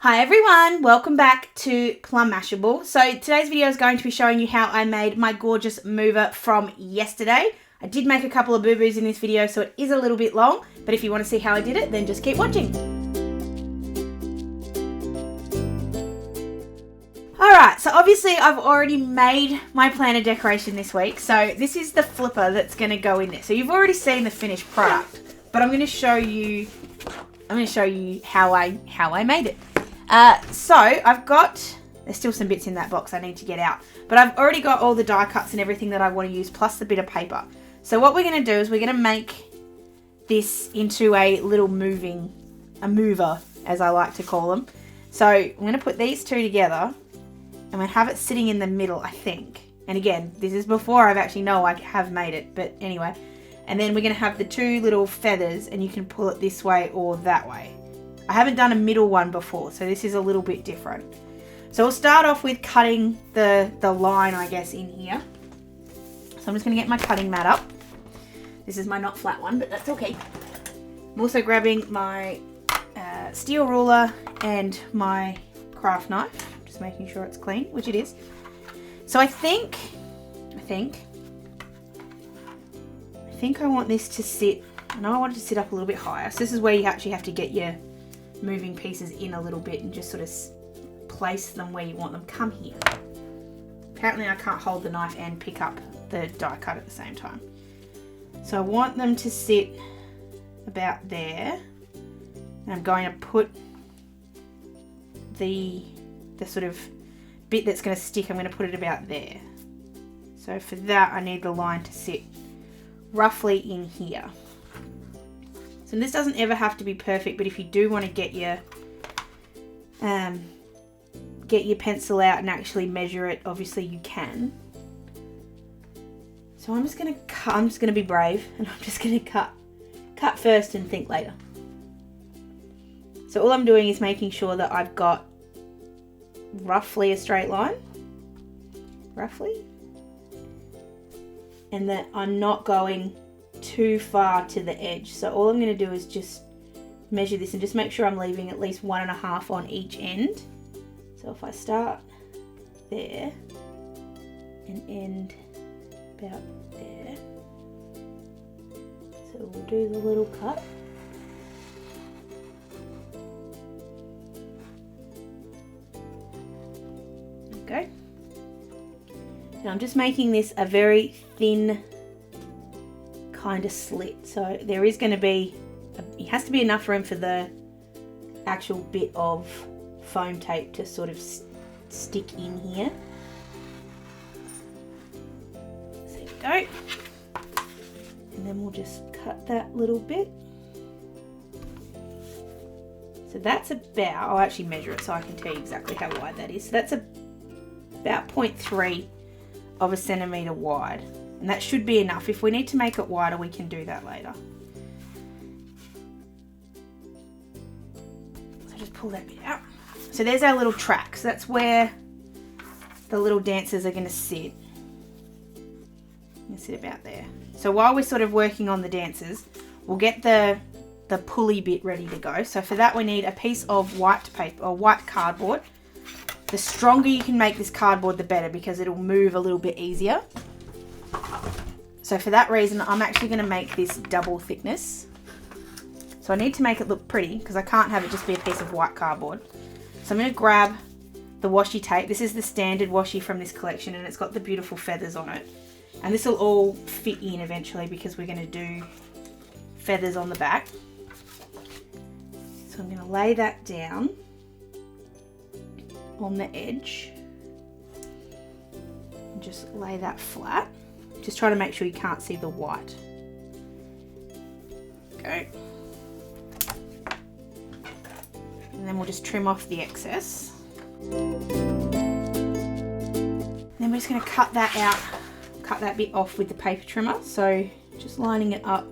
Hi everyone, welcome back to Plum Mashable. So today's video is going to be showing you how I made my gorgeous mover from yesterday. I did make a couple of boo-boos in this video, so it is a little bit long, but if you want to see how I did it, then just keep watching. Alright, so obviously I've already made my planner decoration this week, so this is the flipper that's going to go in there. So you've already seen the finished product, but I'm going to show you how I made it. So I've got, there's still some bits in that box I need to get out, but I've already got all the die cuts and everything that I want to use, plus the bit of paper. So what we're going to do is we're going to make this into a little mover, as I like to call them. So I'm going to put these two together. I'm going to have it sitting in the middle, I think. And again, this is before I've actually know I have made it, but anyway. And then we're going to have the two little feathers, and you can pull it this way or that way. I haven't done a middle one before, so this is a little bit different. So we'll start off with cutting the line, I guess, in here. So I'm just going to get my cutting mat up. This is my not flat one, but that's okay. I'm also grabbing my steel ruler and my craft knife, just making sure it's clean, which it is. So I think I want this to sit, I know I want it to sit up a little bit higher. So this is where you actually have to get your moving pieces in a little bit and just sort of place them where you want them. Come here. Apparently I can't hold the knife and pick up the die cut at the same time. So I want them to sit about there. And I'm going to put the sort of bit that's going to stick, I'm going to put it about there. So for that I need the line to sit roughly in here. So this doesn't ever have to be perfect, but if you do want to get your pencil out and actually measure it, obviously you can. So I'm just going to be brave, and I'm just going to cut first and think later. So all I'm doing is making sure that I've got roughly a straight line, and that I'm not going too far to the edge. So all I'm going to do is just measure this and just make sure I'm leaving at least 1.5 on each end. So if I start there and end about there, so we'll do the little cut. Okay. Now I'm just making this a very thin kind of slit, so there is going to be, it has to be enough room for the actual bit of foam tape to sort of stick in here. So there we go. And then we'll just cut that little bit. So that's about, I'll actually measure it so I can tell you exactly how wide that is. So that's about 0.3 of a centimetre wide. And that should be enough. If we need to make it wider, we can do that later. So just pull that bit out. So there's our little track. So that's where the little dancers are going to sit. Sit about there. So while we're sort of working on the dancers, we'll get the pulley bit ready to go. So for that we need a piece of white paper or white cardboard. The stronger you can make this cardboard, the better, because it'll move a little bit easier. So for that reason, I'm actually going to make this double thickness. So I need to make it look pretty, because I can't have it just be a piece of white cardboard. So I'm going to grab the washi tape. This is the standard washi from this collection, and it's got the beautiful feathers on it. And this will all fit in eventually, because we're going to do feathers on the back. So I'm going to lay that down on the edge and just lay that flat. Just try to make sure you can't see the white. Okay. And then we'll just trim off the excess. Then we're just going to cut that out, cut that bit off with the paper trimmer. So just lining it up.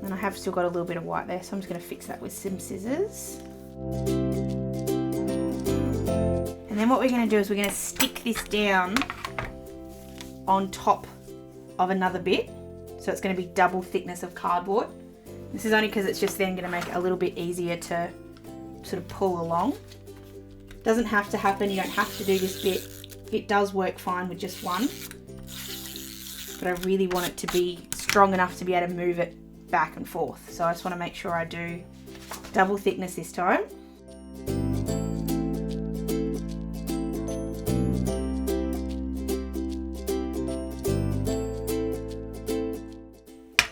And I have still got a little bit of white there, so I'm just going to fix that with some scissors. And then what we're going to do is we're going to stick this down on top of another bit. So it's going to be double thickness of cardboard. This is only because it's just then going to make it a little bit easier to sort of pull along. Doesn't have to happen, you don't have to do this bit. It does work fine with just one. But I really want it to be strong enough to be able to move it back and forth. So I just want to make sure I do double thickness this time.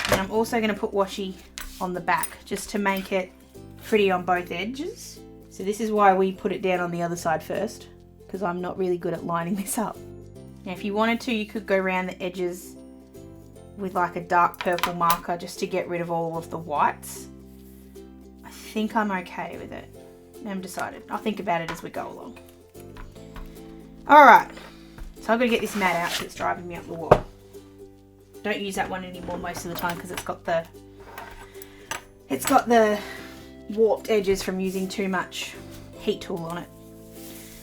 And I'm also going to put washi on the back just to make it pretty on both edges. So this is why we put it down on the other side first, because I'm not really good at lining this up. Now if you wanted to, you could go around the edges with like a dark purple marker just to get rid of all of the whites. I think I'm okay with it. I haven't decided. I'll think about it as we go along. Alright, so I've got to get this mat out because it's driving me up the wall. Don't use that one anymore most of the time because it's got the warped edges from using too much heat tool on it.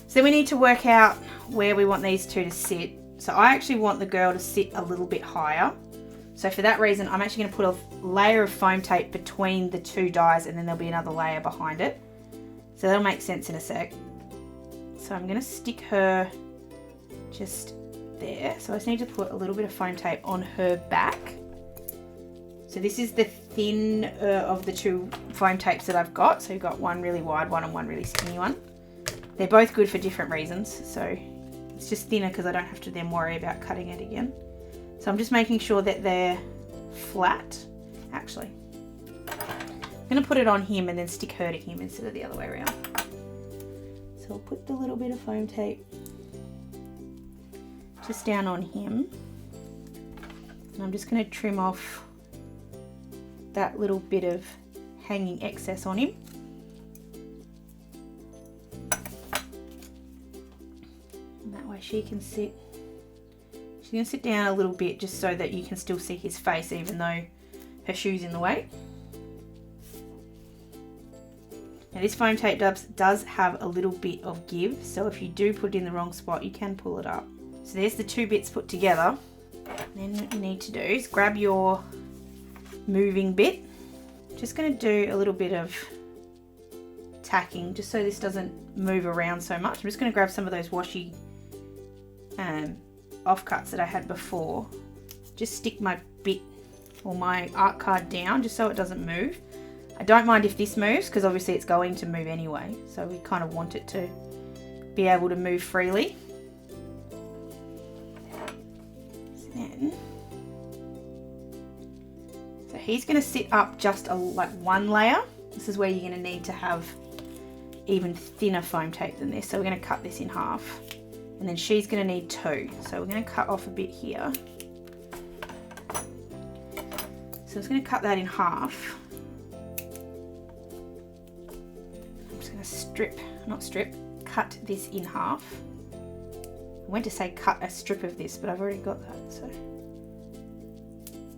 So we need to work out where we want these two to sit. So I actually want the girl to sit a little bit higher. So for that reason, I'm actually going to put a layer of foam tape between the two dies, and then there'll be another layer behind it. So that'll make sense in a sec. So I'm going to stick her just there. So I just need to put a little bit of foam tape on her back. So this is the thin of the two foam tapes that I've got. So you've got one really wide one and one really skinny one. They're both good for different reasons. So it's just thinner because I don't have to then worry about cutting it again. So I'm just making sure that they're flat. Actually, I'm going to put it on him and then stick her to him instead of the other way around. So I'll put the little bit of foam tape just down on him. And I'm just going to trim off that little bit of hanging excess on him. And that way she can sit. She's going to sit down a little bit just so that you can still see his face even though her shoe's in the way. Now this foam tape does have a little bit of give, so if you do put it in the wrong spot you can pull it up. So there's the two bits put together. Then what you need to do is grab your moving bit. Just going to do a little bit of tacking just so this doesn't move around so much. I'm just going to grab some of those washi offcuts that I had before. Just stick my bit or my art card down just so it doesn't move. I don't mind if this moves because obviously it's going to move anyway, so we kind of want it to be able to move freely. So he's going to sit up just like one layer. This is where you're going to need to have even thinner foam tape than this. So we're going to cut this in half. And then she's going to need two. So we're going to cut off a bit here. So I'm just going to cut that in half. I'm just going to cut this in half. I went to say cut a strip of this, but I've already got that. So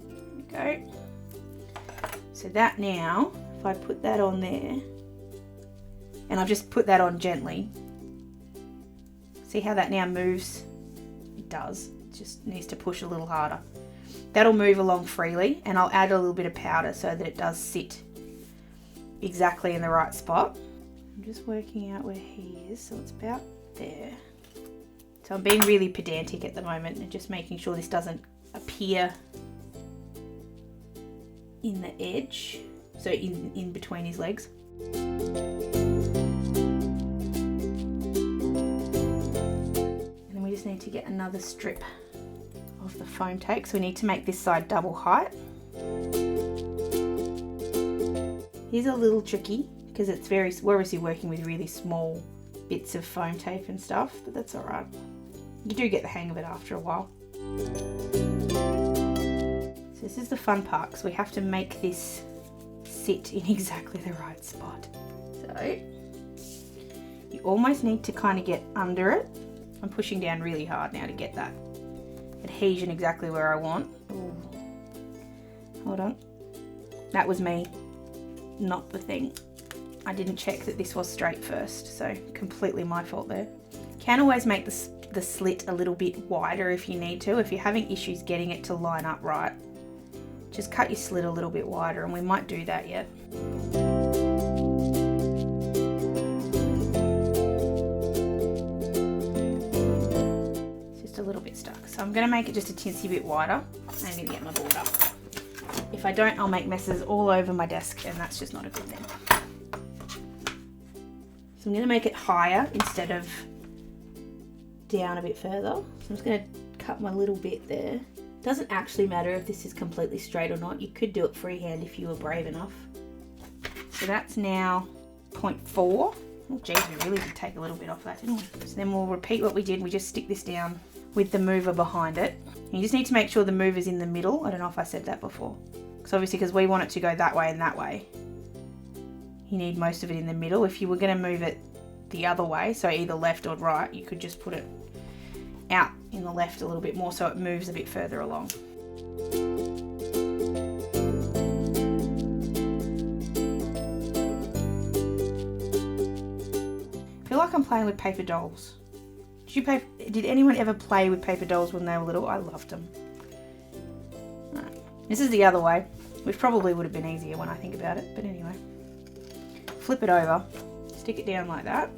there we go. So that now, if I put that on there, and I've just put that on gently, see how that now moves? It does, it just needs to push a little harder. That'll move along freely, and I'll add a little bit of powder so that it does sit exactly in the right spot. I'm just working out where he is, so it's about there. So I'm being really pedantic at the moment and just making sure this doesn't appear in the edge, so in between his legs. And then we just need to get another strip of the foam tape, so we need to make this side double height. Here's a little tricky because we're obviously working with really small bits of foam tape and stuff, but that's all right. You do get the hang of it after a while. So this is the fun part, because we have to make this sit in exactly the right spot. So you almost need to kind of get under it. I'm pushing down really hard now to get that adhesion exactly where I want. Ooh. Hold on. That was me, not the thing. I didn't check that this was straight first, so completely my fault there. Can always make the slit a little bit wider if you need to. If you're having issues getting it to line up right, just cut your slit a little bit wider, and we might do that yet. It's just a little bit stuck. So I'm going to make it just a tinsy bit wider. I'm going to get my board up. If I don't, I'll make messes all over my desk, and that's just not a good thing. So I'm going to make it higher instead of down a bit further. So I'm just going to cut my little bit there. Doesn't actually matter if this is completely straight or not. You could do it freehand if you were brave enough. So that's now 0.4. Oh geez, we really did take a little bit off that, didn't we? So then we'll repeat what we did. We just stick this down with the mover behind it. And you just need to make sure the mover's in the middle. I don't know if I said that before. Because obviously, because we want it to go that way and that way, you need most of it in the middle. If you were going to move it the other way, so either left or right, you could just put it out in the left a little bit more so it moves a bit further along. I feel like I'm playing with paper dolls. Did anyone ever play with paper dolls when they were little? I loved them. Right. This is the other way, which probably would have been easier when I think about it, but anyway. Flip it over, stick it down like that.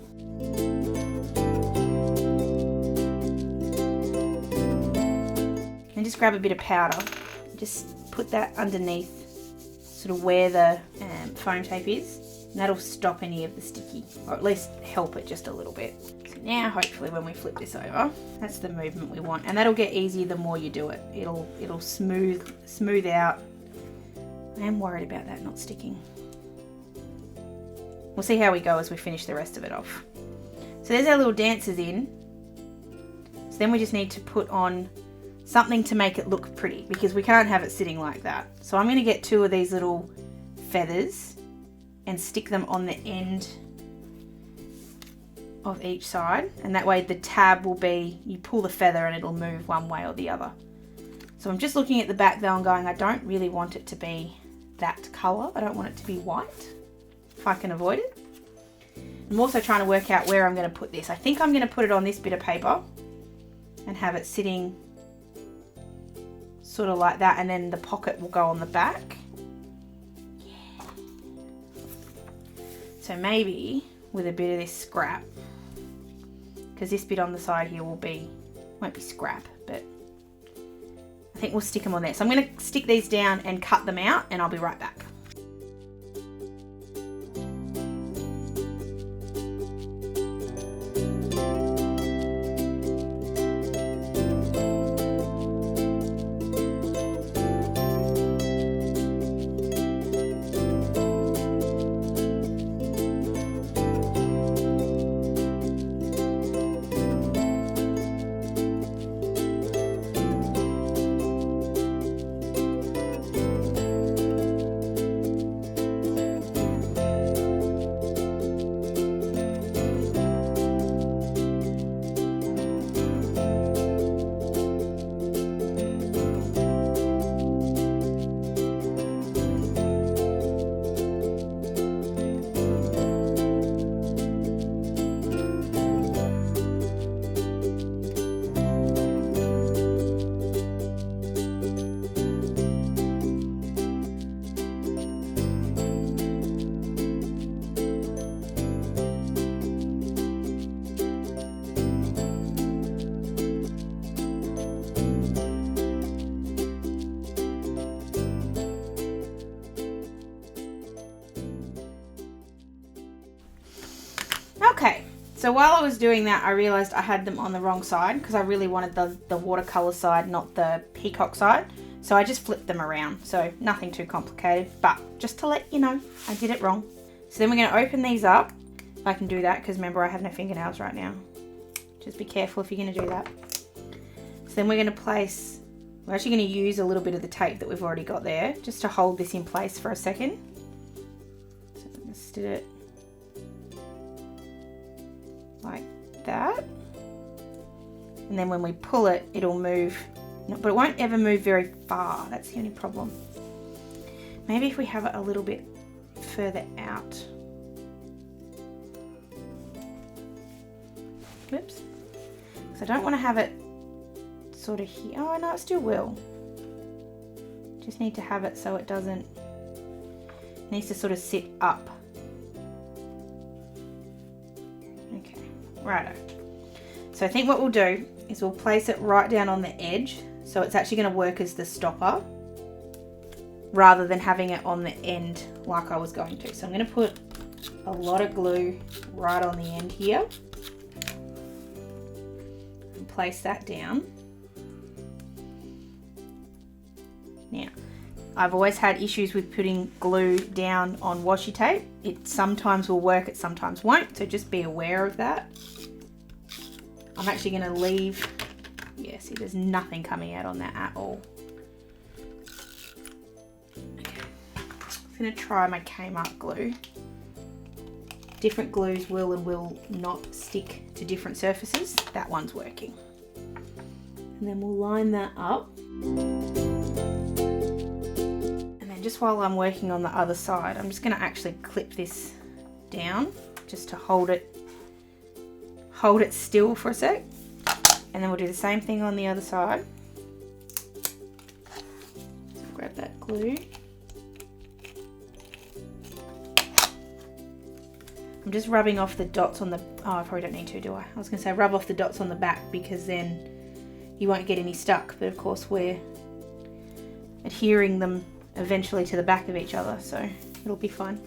And just grab a bit of powder, just put that underneath sort of where the foam tape is, and that'll stop any of the sticky, or at least help it just a little bit. So now hopefully when we flip this over, that's the movement we want, and that'll get easier the more you do it. It'll smooth out. I am worried about that not sticking. We'll see how we go as we finish the rest of it off. So there's our little dancers in. So then we just need to put on something to make it look pretty, because we can't have it sitting like that. So I'm going to get 2 of these little feathers and stick them on the end of each side, and that way the tab will be, you pull the feather and it'll move one way or the other. So I'm just looking at the back though and going, I don't really want it to be that colour. I don't want it to be white if I can avoid it. I'm also trying to work out where I'm going to put this. I think I'm going to put it on this bit of paper and have it sitting sort of like that, and then the pocket will go on the back. Yeah. So maybe with a bit of this scrap, because this bit on the side here won't be scrap, but I think we'll stick them on there. So I'm going to stick these down and cut them out, and I'll be right back. Okay, so while I was doing that, I realized I had them on the wrong side, because I really wanted the watercolor side, not the peacock side. So I just flipped them around. So nothing too complicated, but just to let you know, I did it wrong. So then we're going to open these up, if I can do that, because remember I have no fingernails right now. Just be careful if you're going to do that. So then we're going to place, we're actually going to use a little bit of the tape that we've already got there, just to hold this in place for a second. So I'm going to stick it like that, and then when we pull it, it'll move, but it won't ever move very far. That's the only problem. Maybe if we have it a little bit further out. Whoops. So I don't want to have it sort of here. Oh no, it still will. Just need to have it so it needs to sort of sit up. Okay, righto. So I think what we'll do is we'll place it right down on the edge, so it's actually going to work as the stopper rather than having it on the end like I was going to. So I'm going to put a lot of glue right on the end here and place that down. Now, I've always had issues with putting glue down on washi tape. It sometimes will work, it sometimes won't, so just be aware of that. I'm actually going to leave, yeah, see there's nothing coming out on that at all. Okay. I'm going to try my Kmart glue. Different glues will and will not stick to different surfaces. That one's working. And then we'll line that up. And then just while I'm working on the other side, I'm just going to actually clip this down just to hold it still for a sec. And then we'll do the same thing on the other side. So grab that glue. I'm just rubbing off the dots on the, oh, I probably don't need to, do I? I was going to say rub off the dots on the back because then you won't get any stuck. But of course we're adhering them eventually to the back of each other, so it'll be fine.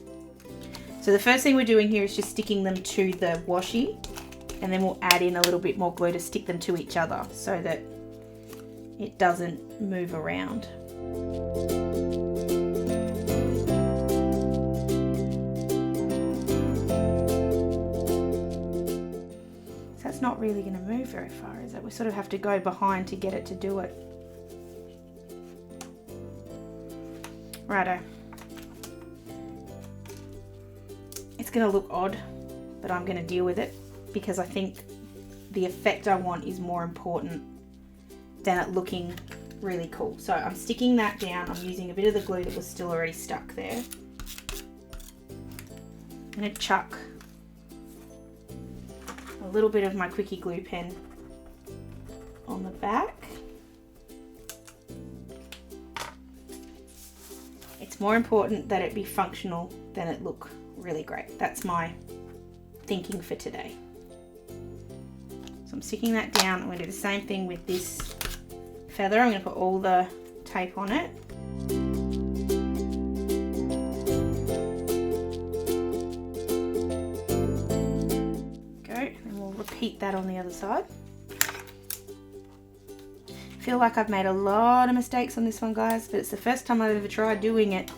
So the first thing we're doing here is just sticking them to the washi, and then we'll add in a little bit more glue to stick them to each other so that it doesn't move around. So that's not really going to move very far, is it? We sort of have to go behind to get it to do it. Righto. It's going to look odd, but I'm going to deal with it because I think the effect I want is more important than it looking really cool. So I'm sticking that down. I'm using a bit of the glue that was still already stuck there. I'm going to chuck a little bit of my quickie glue pen on the back. It's more important that it be functional than it look really great. That's my thinking for today. So I'm sticking that down. I'm going to do the same thing with this feather. I'm going to put all the tape on it. Go, and we'll repeat that on the other side. I feel like I've made a lot of mistakes on this one, guys, but it's the first time I've ever tried doing it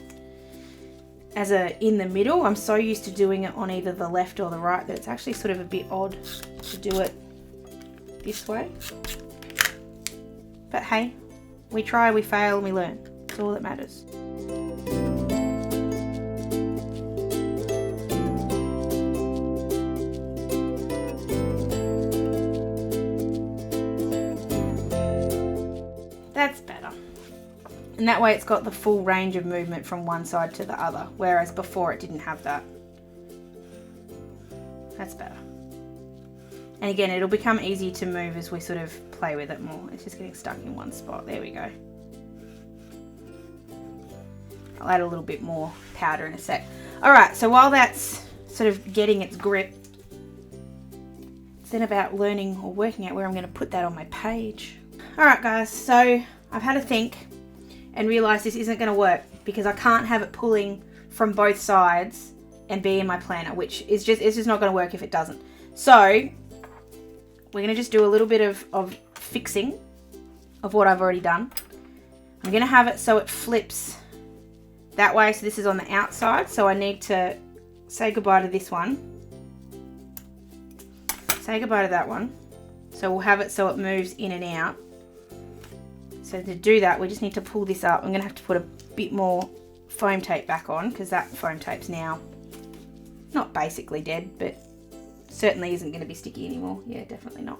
as in the middle. I'm so used to doing it on either the left or the right that it's actually sort of a bit odd to do it this way. But hey, we try, we fail, and we learn. That's all that matters. That's better. And that way it's got the full range of movement from one side to the other, whereas before it didn't have that. That's better. And again, it'll become easy to move as we sort of play with it more. It's just getting stuck in one spot. There we go. I'll add a little bit more powder in a sec. Alright, so while that's sort of getting its grip, it's then about learning or working out where I'm going to put that on my page. Alright guys, so I've had a think and realised this isn't going to work because I can't have it pulling from both sides and be in my planner, which is just, it's just not going to work if it doesn't. So we're going to just do a little bit of fixing of what I've already done. I'm going to have it so it flips that way, so this is on the outside, so I need to say goodbye to this one, say goodbye to that one, so we'll have it so it moves in and out. So to do that, we just need to pull this up. I'm going to have to put a bit more foam tape back on because that foam tape's now not basically dead, but certainly isn't going to be sticky anymore. Yeah, definitely not.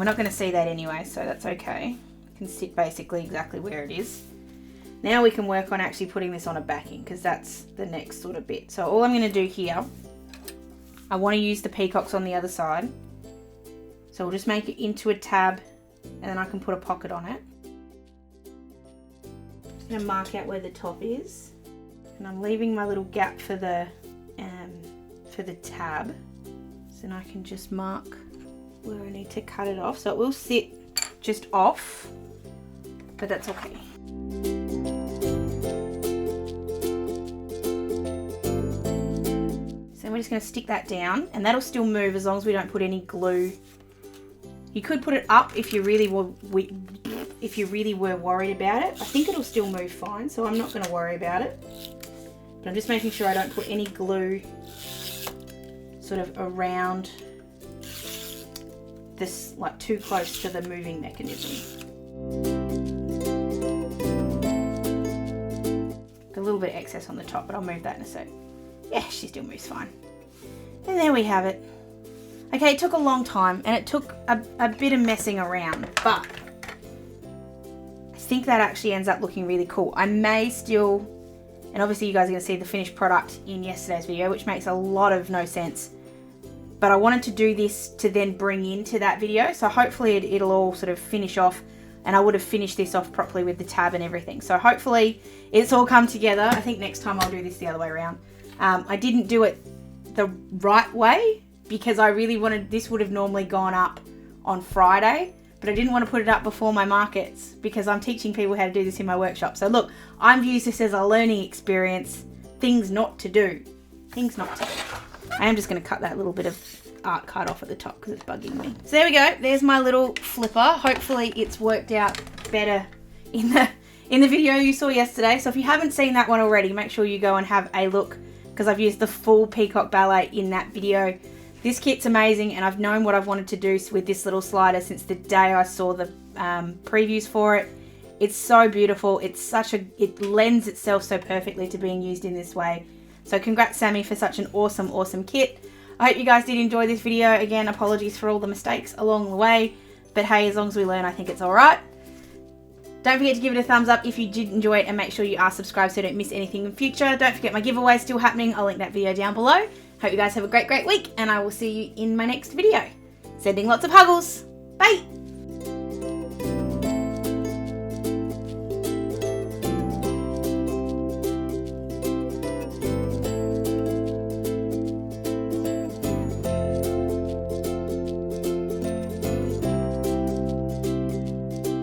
we're not going to see that anyway, so that's okay. It can sit basically exactly where it is. Now we can work on actually putting this on a backing, because that's the next sort of bit. So all I'm going to do here, I want to use the peacocks on the other side. So we'll just make it into a tab, and then I can put a pocket on it. Just going to mark out where the top is, and I'm leaving my little gap for the tab. So then I can just mark where I need to cut it off. So it will sit just off, but that's okay. So we're just going to stick that down, and that'll still move as long as we don't put any glue. You could put it up if you really were worried about it. I think it'll still move fine, so I'm not going to worry about it. But I'm just making sure I don't put any glue sort of around this, like too close to the moving mechanism. A little bit of excess on the top, but I'll move that in a sec. Yeah, she still moves fine. And there we have it. Okay, it took a long time, and it took a bit of messing around, but I think that actually ends up looking really cool. I may still, and obviously you guys are going to see the finished product in yesterday's video, which makes a lot of no sense, but I wanted to do this to then bring into that video, so hopefully it'll all sort of finish off, and I would have finished this off properly with the tab and everything. So hopefully it's all come together. I think next time I'll do this the other way around. I didn't do it the right way, because I really wanted, this would have normally gone up on Friday, but I didn't want to put it up before my markets, because I'm teaching people how to do this in my workshop. So look, I've used this as a learning experience, things not to do. Things not to do. I am just going to cut that little bit of art card off at the top because it's bugging me. So there we go, there's my little flipper. Hopefully it's worked out better in the video you saw yesterday. So if you haven't seen that one already, make sure you go and have a look, because I've used the full Peacock Ballet in that video. This kit's amazing, and I've known what I've wanted to do with this little slider since the day I saw the previews for it. It's so beautiful. It lends itself so perfectly to being used in this way. So congrats, Sammy, for such an awesome kit. I hope you guys did enjoy this video. Again, apologies for all the mistakes along the way, but hey, as long as we learn, I think it's all right. Don't forget to give it a thumbs up if you did enjoy it, and make sure you are subscribed so you don't miss anything in future. Don't forget my giveaway is still happening. I'll link that video down below. Hope you guys have a great week, and I will see you in my next video. Sending lots of huggles. Bye!